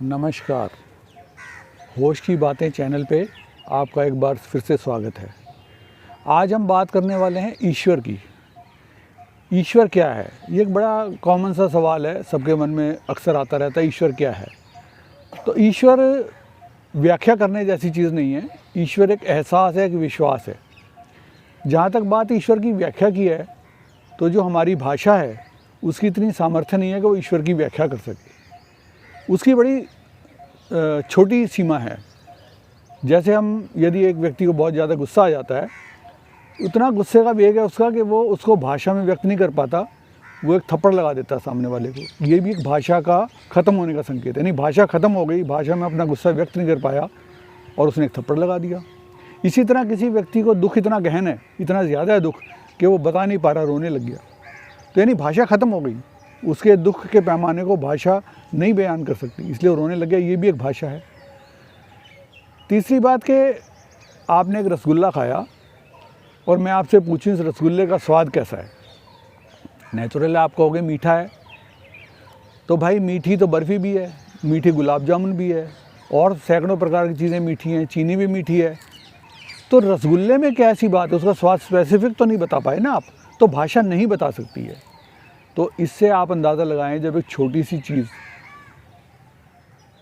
नमस्कार। होश की बातें चैनल पे आपका एक बार फिर से स्वागत है। आज हम बात करने वाले हैं ईश्वर की। ईश्वर क्या है? ये एक बड़ा कॉमन सा सवाल है, सबके मन में अक्सर आता रहता है, ईश्वर क्या है? तो ईश्वर व्याख्या करने जैसी चीज़ नहीं है। ईश्वर एक एहसास है, एक विश्वास है। जहाँ तक बात ईश्वर की व्याख्या की है, तो जो हमारी भाषा है उसकी इतनी सामर्थ्य नहीं है कि वो ईश्वर की व्याख्या कर सके। उसकी बड़ी छोटी सीमा है। जैसे हम यदि एक व्यक्ति को बहुत ज़्यादा गुस्सा आ जाता है, उतना गुस्से का वेग है उसका कि वो उसको भाषा में व्यक्त नहीं कर पाता, वो एक थप्पड़ लगा देता है सामने वाले को। ये भी एक भाषा का ख़त्म होने का संकेत है। यानी भाषा ख़त्म हो गई, भाषा में अपना गुस्सा व्यक्त नहीं कर पाया और उसने एक थप्पड़ लगा दिया। इसी तरह किसी व्यक्ति को दुख इतना गहन है, इतना ज़्यादा है दुख कि वो बता नहीं पा रहा, रोने लग गया, तो यानी भाषा ख़त्म हो गई। उसके दुख के पैमाने को भाषा नहीं बयान कर सकती, इसलिए वो रोने लग गया। ये भी एक भाषा है। तीसरी बात कि आपने एक रसगुल्ला खाया और मैं आपसे पूछूं इस रसगुल्ले का स्वाद कैसा है? नेचुरल आप कहोगे मीठा है। तो भाई मीठी तो बर्फ़ी भी है, मीठी गुलाब जामुन भी है और सैकड़ों प्रकार की चीज़ें मीठी हैं, चीनी भी मीठी है। तो रसगुल्ले में क्या ऐसी बात है? उसका स्वाद स्पेसिफिक तो नहीं बता पाए ना आप, तो भाषा नहीं बता सकती है। तो इससे आप अंदाज़ा लगाएं, जब एक छोटी सी चीज़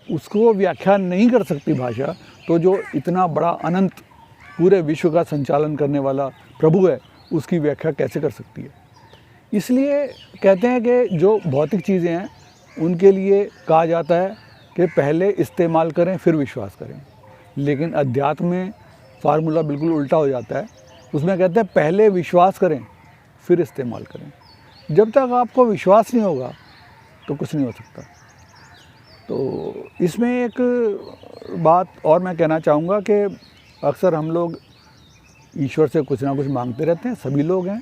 उसको व्याख्या नहीं कर सकती भाषा, तो जो इतना बड़ा अनंत पूरे विश्व का संचालन करने वाला प्रभु है, उसकी व्याख्या कैसे कर सकती है? इसलिए कहते हैं कि जो भौतिक चीज़ें हैं उनके लिए कहा जाता है कि पहले इस्तेमाल करें फिर विश्वास करें। लेकिन अध्यात्म में फार्मूला बिल्कुल उल्टा हो जाता है। उसमें कहते हैं पहले विश्वास करें फिर इस्तेमाल करें। जब तक आपको विश्वास नहीं होगा तो कुछ नहीं हो सकता। तो इसमें एक बात और मैं कहना चाहूँगा कि अक्सर हम लोग ईश्वर से कुछ ना कुछ मांगते रहते हैं, सभी लोग हैं,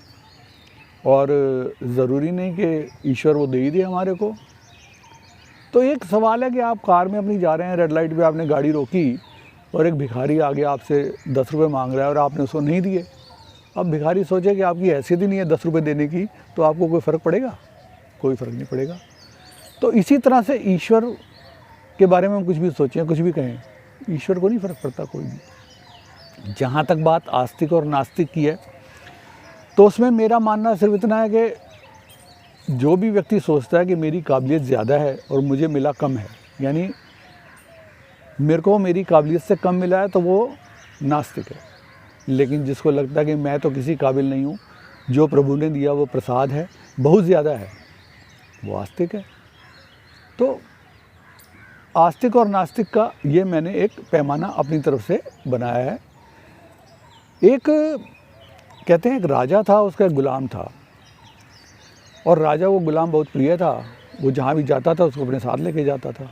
और ज़रूरी नहीं कि ईश्वर वो दे ही दे हमारे को। तो एक सवाल है कि आप कार में अपनी जा रहे हैं, रेड लाइट पे आपने गाड़ी रोकी और एक भिखारी आ गया आपसे 10 रुपये मांग रहा है और आपने उसको नहीं दिए। अब भिखारी सोचे कि आपकी हैसियत ही नहीं है 10 रुपये देने की, तो आपको कोई फ़र्क पड़ेगा? कोई फ़र्क नहीं पड़ेगा। तो इसी तरह से ईश्वर के बारे में हम कुछ भी सोचें, कुछ भी कहें, ईश्वर को नहीं फ़र्क पड़ता कोई भी। जहाँ तक बात आस्तिक और नास्तिक की है, तो उसमें मेरा मानना सिर्फ इतना है कि जो भी व्यक्ति सोचता है कि मेरी काबिलियत ज़्यादा है और मुझे मिला कम है, यानी मेरे को मेरी काबिलियत से कम मिला है, तो वो नास्तिक है। लेकिन जिसको लगता है कि मैं तो किसी काबिल नहीं हूँ, जो प्रभु ने दिया वो प्रसाद है, बहुत ज़्यादा है, वो आस्तिक है। तो आस्तिक और नास्तिक का ये मैंने एक पैमाना अपनी तरफ से बनाया है। एक कहते हैं एक राजा था, उसका एक गुलाम था, और राजा वो गुलाम बहुत प्रिय था। वो जहाँ भी जाता था उसको अपने साथ लेके जाता था।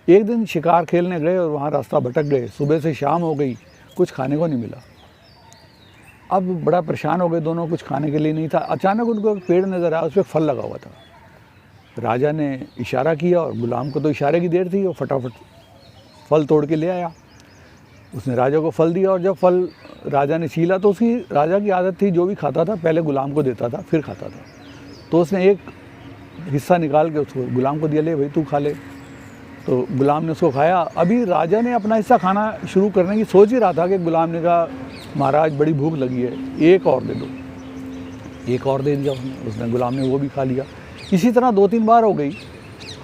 एक दिन शिकार खेलने गए और वहाँ रास्ता भटक गए। सुबह से शाम हो गई, कुछ खाने को नहीं मिला। अब बड़ा परेशान हो गए दोनों, कुछ खाने के लिए नहीं था। अचानक उनको एक पेड़ नज़र आया, उस पर फल लगा हुआ था। राजा ने इशारा किया और गुलाम को तो इशारे की देर थी, वो फटाफट फल तोड़ के ले आया। उसने राजा को फल दिया और जब फल राजा ने छीला तो उसकी राजा की आदत थी, जो भी खाता था पहले गुलाम को देता था फिर खाता था। तो उसने एक हिस्सा निकाल के उसको गुलाम को दिया, ले भाई तू खा ले। तो गुलाम ने उसको खाया। अभी राजा ने अपना हिस्सा खाना शुरू करने की सोच ही रहा था कि गुलाम ने कहा, महाराज बड़ी भूख लगी है, एक और दे दो। एक और दे दिया उसने, गुलाम ने वो भी खा लिया। इसी तरह 2-3 बार हो गई।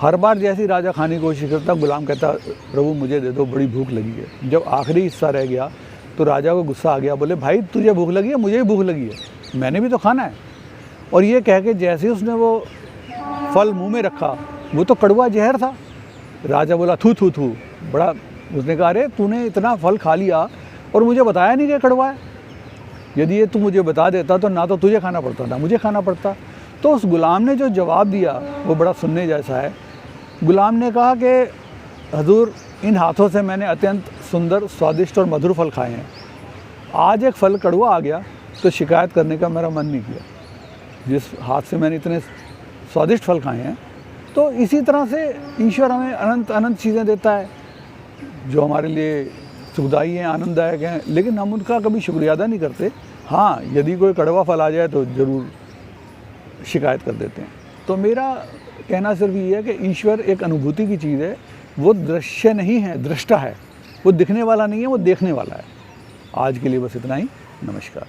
हर बार जैसे ही राजा खाने की कोशिश करता, गुलाम कहता, प्रभु मुझे दे दो, बड़ी भूख लगी है। जब आखिरी हिस्सा रह गया तो राजा को गुस्सा आ गया, बोले भाई तुझे भूख लगी है, मुझे भी भूख लगी है, मैंने भी तो खाना है। और ये कह के जैसे ही उसने वो फल मुँह में रखा, वो तो कड़वा जहर था। राजा बोला थू थू थू, बड़ा उसने कहा, अरे तूने इतना फल खा लिया और मुझे बताया नहीं कि कड़वा है। यदि ये तू मुझे बता देता तो ना तो तुझे खाना पड़ता ना मुझे खाना पड़ता। तो उस गुलाम ने जो जवाब दिया वो बड़ा सुनने जैसा है। गुलाम ने कहा कि हजूर, इन हाथों से मैंने अत्यंत सुंदर, स्वादिष्ट और मधुर फल खाए हैं। आज एक फल कड़वा आ गया तो शिकायत करने का मेरा मन नहीं किया, जिस हाथ से मैंने इतने स्वादिष्ट फल खाए हैं। तो इसी तरह से ईश्वर हमें अनंत अनंत चीज़ें देता है जो हमारे लिए सुखदायी हैं, आनंददायक हैं, लेकिन हम उनका कभी शुक्रिया अदा नहीं करते। हाँ, यदि कोई कड़वा फल आ जाए तो ज़रूर शिकायत कर देते हैं। तो मेरा कहना सिर्फ ये है कि ईश्वर एक अनुभूति की चीज़ है। वो दृश्य नहीं है, दृष्टा है। वो दिखने वाला नहीं है, वो देखने वाला है। आज के लिए बस इतना ही। नमस्कार।